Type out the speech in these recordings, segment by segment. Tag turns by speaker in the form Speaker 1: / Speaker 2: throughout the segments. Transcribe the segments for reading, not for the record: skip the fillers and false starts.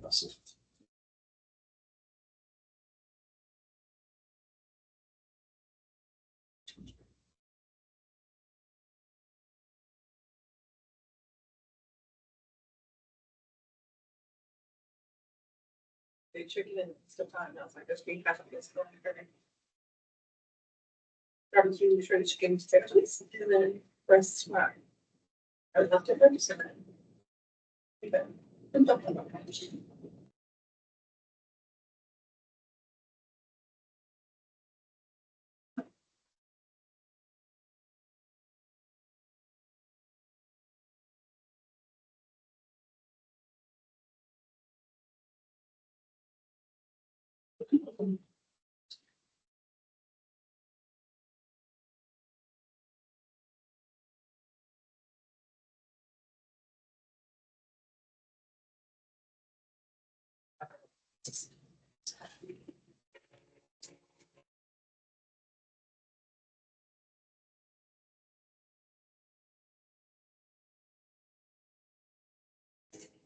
Speaker 1: Russell.
Speaker 2: They chicken and stuff on. I was like, this green pepper is going to barbecue, shredded chicken, potatoes, and then rest. I would love to have some.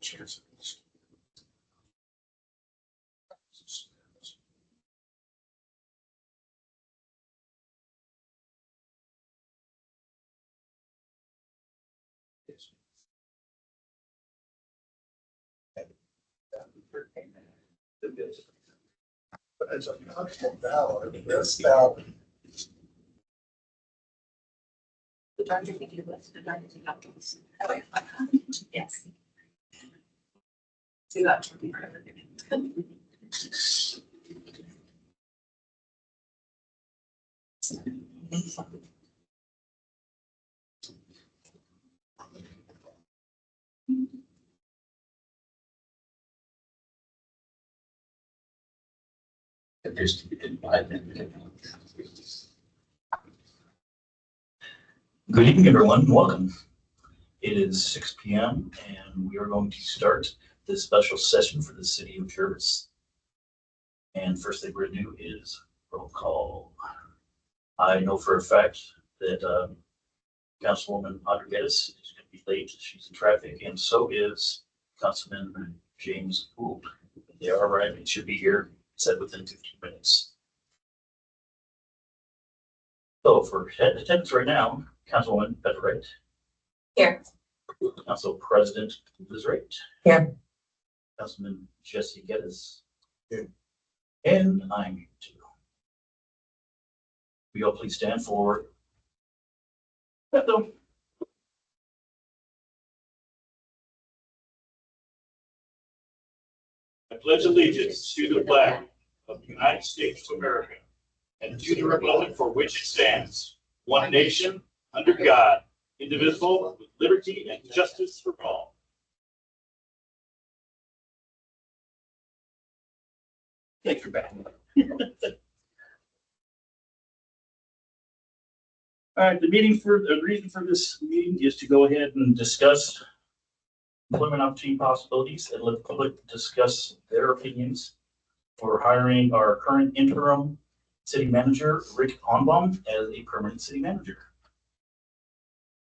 Speaker 1: Cheers.
Speaker 3: It's a constant battle. That's now.
Speaker 2: The darker you do this, the darker you have to listen. Yes. See that?
Speaker 1: Good evening, everyone. Welcome. It is 6 p.m. and we are going to start this special session for the city of Jervis. And first thing we're going to do is roll call. I know for a fact that Councilwoman Rodriguez is going to be late. She's in traffic, and so is Councilman James Gould. They are arriving. Should be here, said within 15 minutes. So for attendance right now, Councilwoman Better Wright.
Speaker 2: Here.
Speaker 1: Council President Liz Wright.
Speaker 2: Here.
Speaker 1: Councilman Jesse Geddes.
Speaker 3: Here.
Speaker 1: And I'm here too. Will you all please stand for Bethel.
Speaker 4: I pledge allegiance to the flag of the United States of America and to the republic for which it stands, one nation, under God, indivisible, with liberty and justice for all.
Speaker 1: Thank you, back. All right, the reason for this meeting is to go ahead and discuss employment opportunity possibilities and let the public discuss their opinions for hiring our current interim city manager, Rick Onbaum, as a permanent city manager.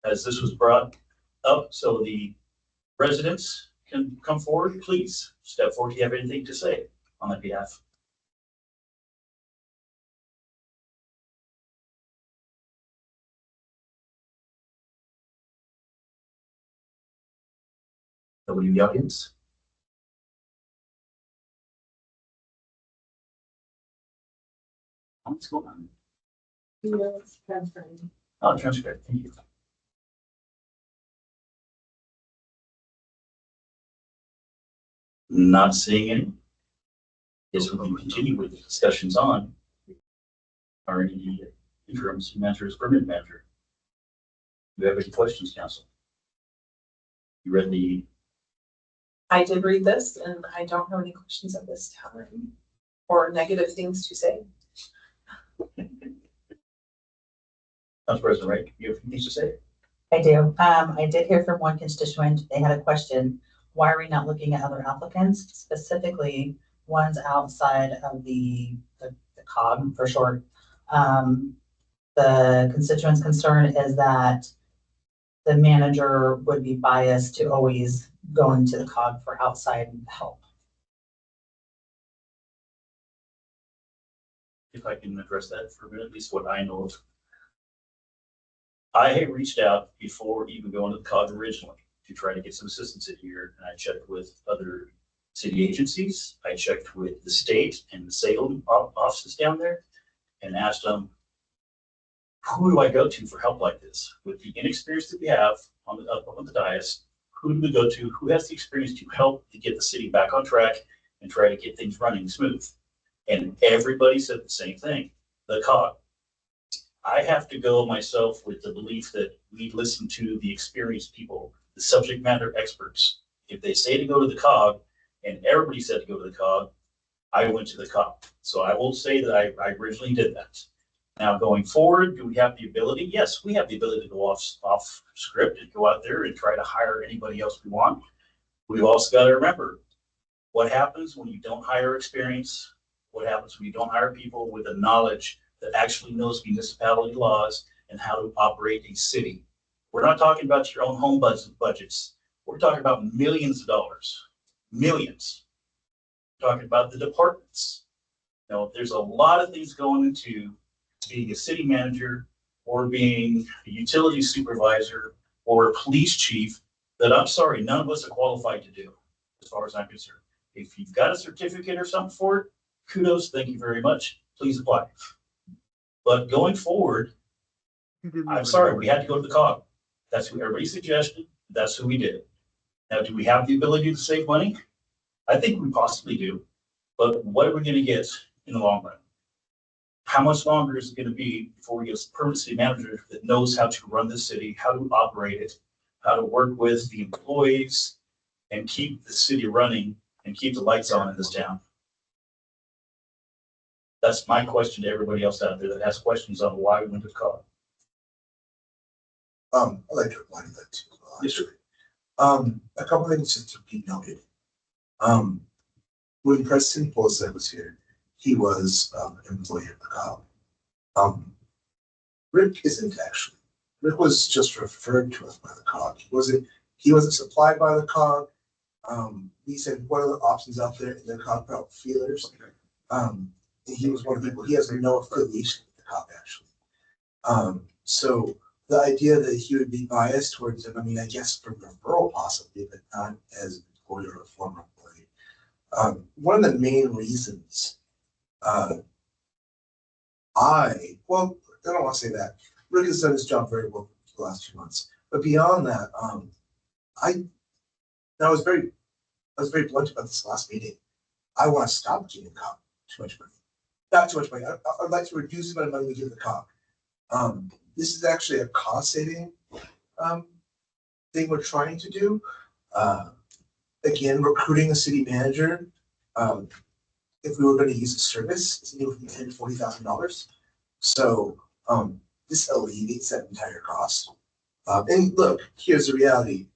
Speaker 1: As this was brought up, so the residents can come forward, please step forward if you have anything to say on that behalf. Nobody in the audience? What's going on?
Speaker 2: No, it's transferring.
Speaker 1: Oh, transcript, thank you. Not seeing any. Yes, we can continue with the discussions on our interim city manager as permanent manager. Do you have any questions, council? You read the
Speaker 2: I did read this and I don't have any questions at this time or negative things to say.
Speaker 1: Council President Wright, you have things to say?
Speaker 5: I do. I did hear from one constituent. They had a question. Why are we not looking at other applicants, specifically ones outside of the COG for short? The constituent's concern is that the manager would be biased to always go into the COG for outside help.
Speaker 1: if I can address that for a minute, at least what I know of. I had reached out before even going to the COG originally to try to get some assistance in here, and I checked with other city agencies. I checked with the state and the Salem offices down there and asked them, who do I go to for help like this? With the inexperience that we have up on the dais, who do we go to? Who has the experience to help to get the city back on track and try to get things running smooth? And everybody said the same thing, the COG. I have to go myself with the belief that we listen to the experienced people, the subject matter experts. If they say to go to the COG and everybody said to go to the COG, I went to the COG. So I will say that I originally did that. Now going forward, do we have the ability? Yes, we have the ability to go off script and go out there and try to hire anybody else we want. We've also got to remember what happens when you don't hire experience. What happens when you don't hire people with the knowledge that actually knows municipality laws and how to operate a city. We're not talking about your own home budgets. We're talking about millions of dollars, millions. We're talking about the departments. You know, there's a lot of things going into being a city manager or being a utility supervisor or a police chief that I'm sorry, none of us are qualified to do, as far as I'm concerned. If you've got a certificate or something for it, kudos, thank you very much. Please apply. But going forward, I'm sorry, we had to go to the COG. That's who everybody suggested. That's who we did. Now, do we have the ability to save money? I think we possibly do. But what are we going to get in the long run? How much longer is it going to be before we get a permanent city manager that knows how to run the city, how to operate it, how to work with the employees and keep the city running and keep the lights on in this town? That's my question to everybody else out there that has questions on why we went to COG.
Speaker 3: I'd like to reply to that too.
Speaker 1: Yes, sir.
Speaker 3: A couple of things to be noted. When President Polsek was here, he was an employee at the COG. Rick isn't actually. Rick was just referred to us by the COG. He wasn't supplied by the COG. He said, what are the options out there? And the COG put out feelers. He was one of the people, he has no affiliation with the COG actually. So the idea that he would be biased towards him, I mean, I guess from referral possibly, but not as an employee or a former employee. One of the main reasons I don't want to say that. Rick has done his job very well for the last 2 months. But beyond that, I was very blunt about this last meeting. I want to stop giving COG too much money. Not too much money. I'd like to reduce the amount of money we give the COG. This is actually a cost saving thing we're trying to do. Again, recruiting a city manager. If we were going to use a service, it's anywhere from $10,000 to $40,000. So this alleviates that entire cost. And look, here's the reality.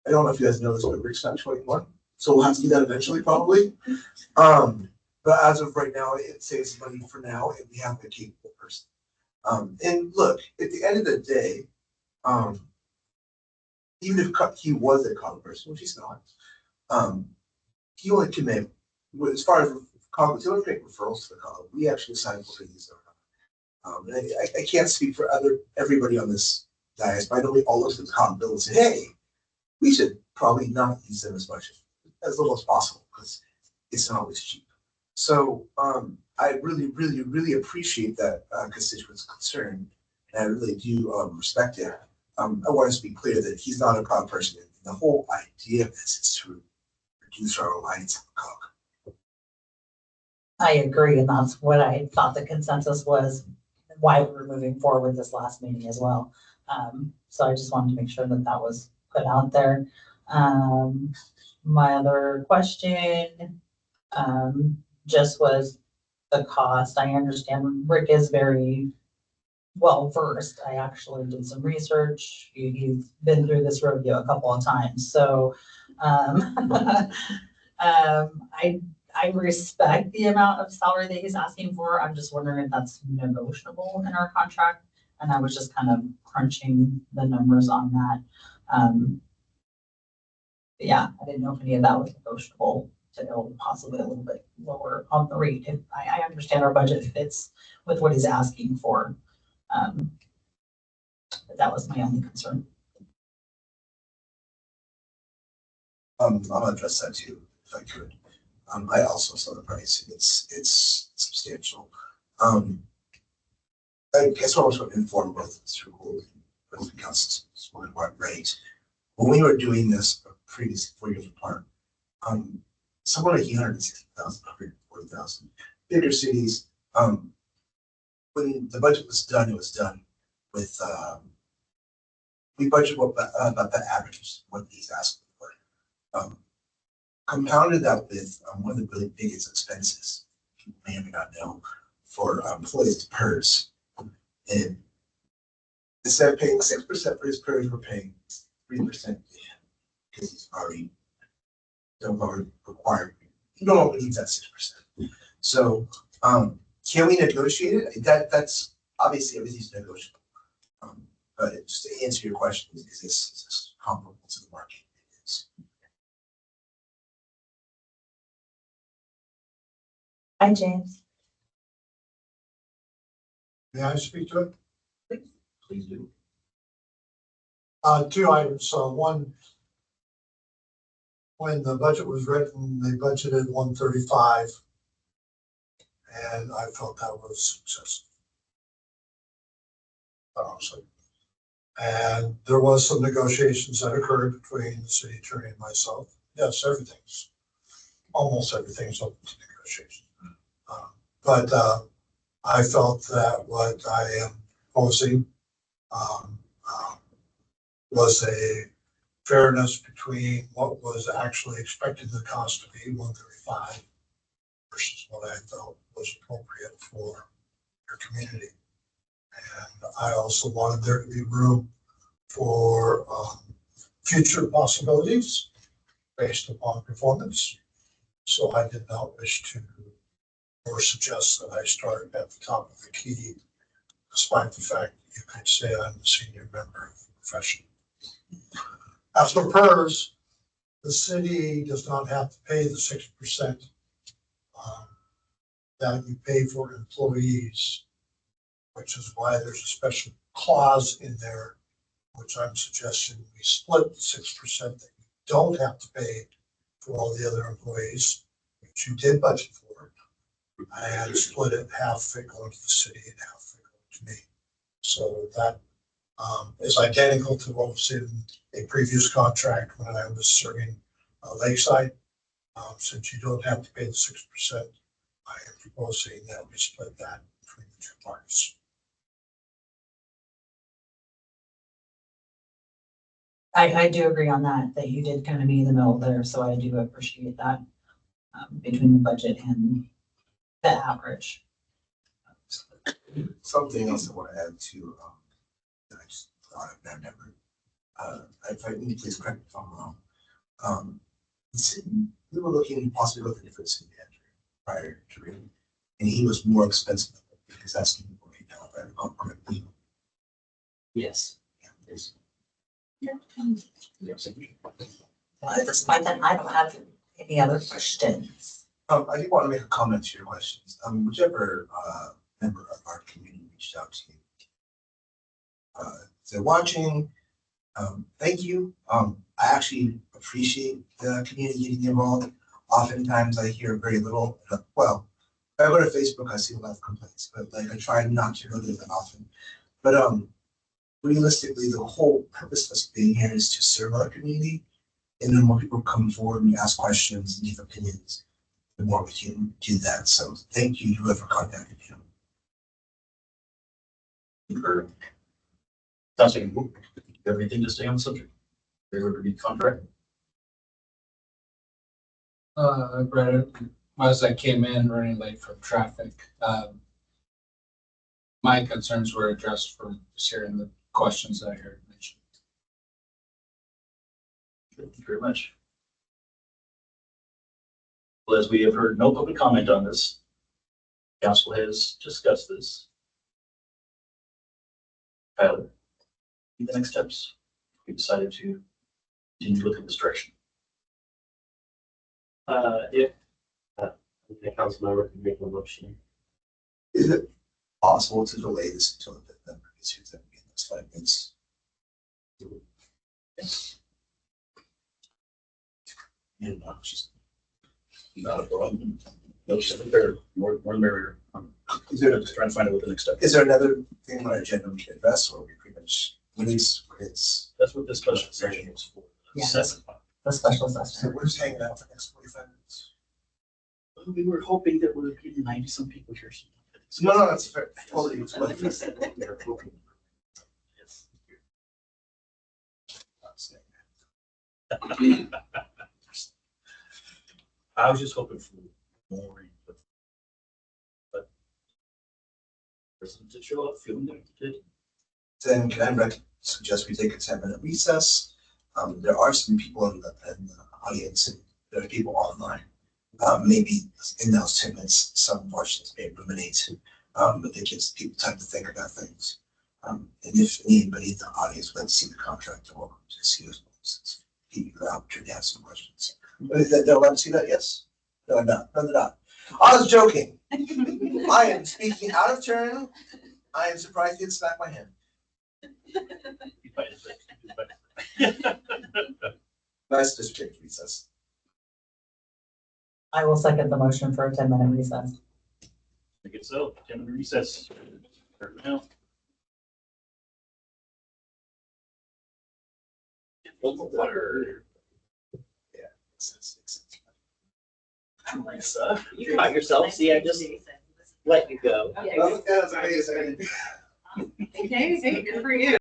Speaker 3: I don't know if you guys know this, but Rick's not 21, so we'll have to do that eventually, probably. But as of right now, it saves money for now, and we have a capable person. And look, at the end of the day, even if he was a COG person, which he's not, he only can make, as far as COG, he only can make referrals to the COG. We actually sign for these. And I can't speak for everybody on this dais, but I know we all look at the COG bill and say, hey, we should probably not use them as much, as little as possible, because it's not always cheap. So I really, really, really appreciate that constituent's concern, and I really do respect it. I want to be clear that he's not a COG person. And the whole idea of this is to reduce our reliance on COG.
Speaker 5: I agree, and that's what I thought the consensus was, why we were moving forward with this last meeting as well. So I just wanted to make sure that that was put out there. My other question just was the cost. I understand Rick is very well versed. I actually did some research. He's been through this rodeo a couple of times. So I respect the amount of salary that he's asking for. I'm just wondering if that's negotiable in our contract. And I was just kind of crunching the numbers on that. Yeah, I didn't know if any of that was negotiable to go possibly a little bit lower on the rate. If I understand our budget fits with what he's asking for. But that was my only concern.
Speaker 3: I'll address that too, if I could. I also saw the price, it's substantial. I guess I was informed both through both councils, right? When we were doing this previous 4 years apart, somewhere like 160,000, 140,000, bigger cities, when the budget was done, it was done with, we budgeted about the average, what these asking for. Compounded that with one of the really biggest expenses, you may or may not know, for employees, PERS. And instead of paying 6% for his PERS, we're paying 3% because he's already required. You don't always need that 6%. So can we negotiate it? That's obviously everything's negotiable. But just to answer your question, is this comparable to the market? It is.
Speaker 5: Hi, James.
Speaker 6: May I speak to it?
Speaker 1: Please do.
Speaker 6: Two items. One, when the budget was written, they budgeted 135, and I felt that was successful. Honestly. And there was some negotiations that occurred between the city attorney and myself. Yes, almost everything's open to negotiation. But I felt that what I am proposing was a fairness between what was actually expected the cost to be, 135, versus what I felt was appropriate for your community. And I also wanted there to be room for future possibilities based upon performance. So I did not wish to or suggest that I start at the top of the key, despite the fact that you could say I'm the senior member of the profession. As for PERS, the city does not have to pay the 6% that you pay for employees, which is why there's a special clause in there, which I'm suggesting we split the 6% that you don't have to pay for all the other employees, which you did budget for. I had to split it, half of it going to the city and half of it going to me. So that is identical to what was in a previous contract when I was serving Lakeside. Since you don't have to pay the 6%, I am proposing that we split that between the two parties.
Speaker 5: I do agree on that you did kind of meet in the middle there, so I do appreciate that between the budget and the average.
Speaker 3: Something else I want to add to that I just thought of that number. If I need please correct me if I'm wrong. We were looking possibly with a different city manager prior to reading, and he was more expensive because asking for right now, if I recall correctly.
Speaker 1: Yes.
Speaker 3: Yeah,
Speaker 5: Well, at this point, then I don't have any other questions.
Speaker 3: I do want to make a comment to your questions. Whichever member of our community reached out to you, if they're watching, thank you. I actually appreciate the community getting involved. Oftentimes I hear very little. Well, if I go to Facebook, I see a lot of complaints, but like I try not to go there that often. But realistically, the whole purpose of us being here is to serve our community. And the more people come forward and ask questions and give opinions, the more we can do that. So thank you, whoever contacted him.
Speaker 1: Sounds like you have anything to say on the subject? Favorite to be contract?
Speaker 7: I read it as I came in running late from traffic. My concerns were addressed from just hearing the questions that I heard mentioned.
Speaker 1: Thank you very much. Well, as we have heard no public comment on this, council has discussed this. Tyler, the next steps, we decided to continue looking this direction.
Speaker 8: If the council member can make a motion.
Speaker 3: Is it possible to delay this until the gets here in the next 5 minutes?
Speaker 1: And just not a problem. No, just there, more merrier.
Speaker 3: Is there,
Speaker 1: Just trying to find out what the next step is.
Speaker 3: is there another thing on our agenda we can address, or we pretty much, it's,
Speaker 1: That's what this special session was for.
Speaker 5: Yeah.
Speaker 1: Assessment.
Speaker 5: The special
Speaker 3: so
Speaker 5: session.
Speaker 3: we're just hanging out for the next 45 minutes.
Speaker 1: We were hoping that we're getting 90-some people here.
Speaker 3: No, that's fair. Totally. It's what-
Speaker 1: Yes. I was just hoping for more, but person to show up, feeling like they did.
Speaker 3: Then can I suggest we take a 10-minute recess? There are some people in the audience, and there are people online. Maybe in those 10 minutes, some portions may ruminate, but it gives people time to think about things. And if anybody in the audience would like to see the contract or to see those, give you the opportunity to ask some questions. They'll let us see that, yes? No, no, they're not. I was joking. I am speaking out of turn. I am surprised you didn't smack my hand. Nice district recess.
Speaker 5: I will second the motion for a 10-minute recess.
Speaker 1: I guess so, 10-minute recess. Start now. Water. Lisa.
Speaker 8: You caught yourself, see, I just let you go.
Speaker 3: That was amazing.
Speaker 2: Okay, good for you.